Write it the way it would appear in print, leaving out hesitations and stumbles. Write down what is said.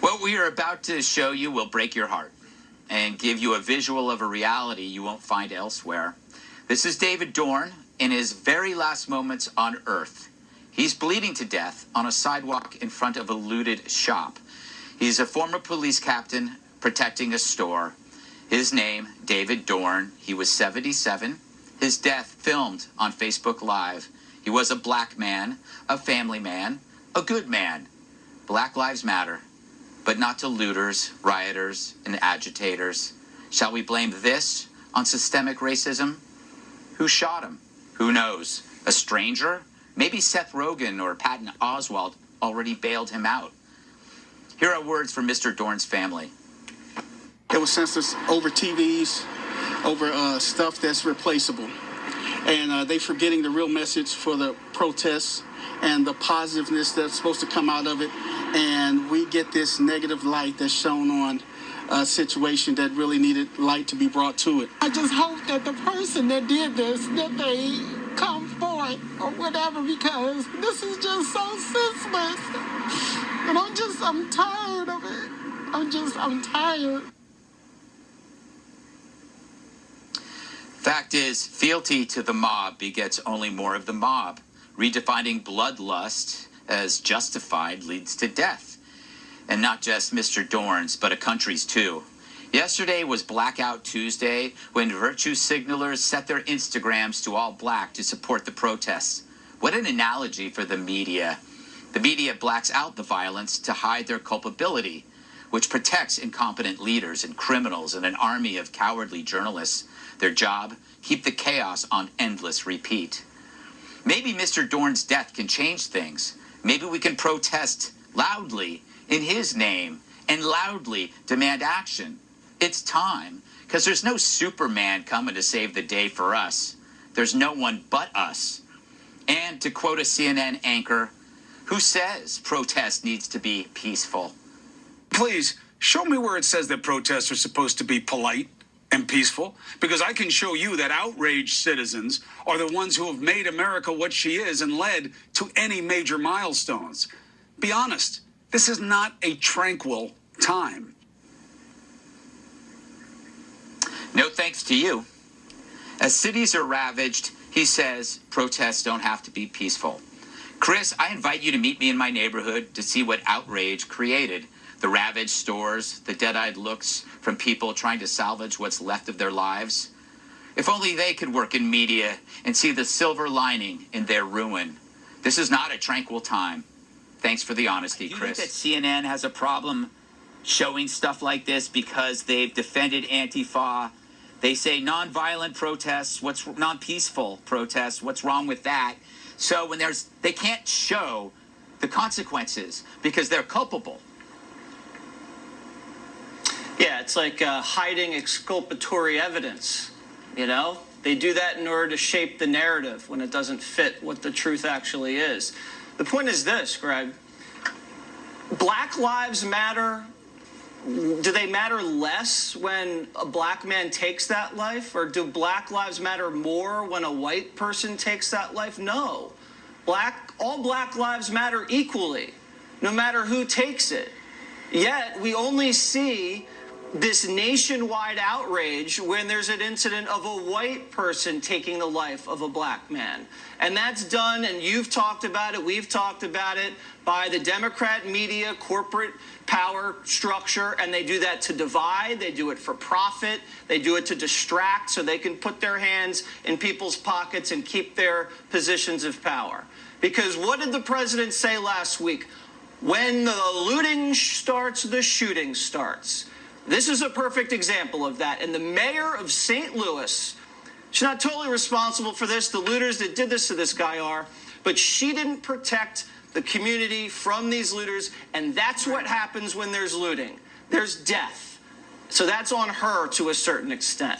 What we are about to show you will break your heart and give you a visual of a reality you won't find elsewhere. This is David Dorn in his very last moments on Earth. He's bleeding to death on a sidewalk in front of a looted shop. He's a former police captain protecting a store. His name, David Dorn. He was 77. His death filmed on Facebook Live. He was a black man, a family man, a good man. Black lives matter, but not to looters, rioters, and agitators. Shall we blame this on systemic racism? Who shot him? Who knows? A stranger? Maybe Seth Rogen or Patton Oswalt already bailed him out. Here are words from Mr. Dorn's family. It was censored over TVs, over stuff that's replaceable. And they're forgetting the real message for the protests and the positiveness that's supposed to come out of it. And we get this negative light that's shown on a situation that really needed light to be brought to it. I just hope that the person that did this, that they come forward or whatever, because this is just so senseless. And I'm tired of it. I'm tired. Fact is, fealty to the mob begets only more of the mob. Redefining bloodlust as justified leads to death. And not just Mr. Dorn's, but a country's too. Yesterday was Blackout Tuesday, when virtue signalers set their Instagrams to all black to support the protests. What an analogy for the media. The media blacks out the violence to hide their culpability, which protects incompetent leaders and criminals and an army of cowardly journalists. Their job, keep the chaos on endless repeat. Maybe Mr. Dorn's death can change things. Maybe we can protest loudly in his name and loudly demand action. It's time, because there's no Superman coming to save the day for us. There's no one but us. And to quote a CNN anchor, who says protest needs to be peaceful? Please, show me where it says that protests are supposed to be polite and peaceful, because I can show you that outraged citizens are the ones who have made America what she is and led to any major milestones. Be honest, this is not a tranquil time. No thanks to you. As cities are ravaged, he says protests don't have to be peaceful. Chris, I invite you to meet me in my neighborhood to see what outrage created. The ravaged stores, the dead-eyed looks from people trying to salvage what's left of their lives. If only they could work in media and see the silver lining in their ruin. This is not a tranquil time. Thanks for the honesty, Chris. You think that CNN has a problem showing stuff like this because they've defended Antifa? They say nonviolent protests, what's non-peaceful protests, what's wrong with that? So when they can't show the consequences because they're culpable. Yeah, it's like hiding exculpatory evidence, you know? They do that in order to shape the narrative when it doesn't fit what the truth actually is. The point is this, Greg. Black lives matter. Do they matter less when a black man takes that life? Or do black lives matter more when a white person takes that life? No. All black lives matter equally, no matter who takes it. Yet we only see this nationwide outrage when there's an incident of a white person taking the life of a black man. And that's done, and you've talked about it, we've talked about it, by the Democrat media, corporate power structure, and they do that to divide, they do it for profit, they do it to distract so they can put their hands in people's pockets and keep their positions of power. Because what did the president say last week? When the looting starts, the shooting starts. This is a perfect example of that. And the mayor of St. Louis, she's not totally responsible for this. The looters that did this to this guy are. But she didn't protect the community from these looters. And that's what happens when there's looting. There's death. So that's on her to a certain extent.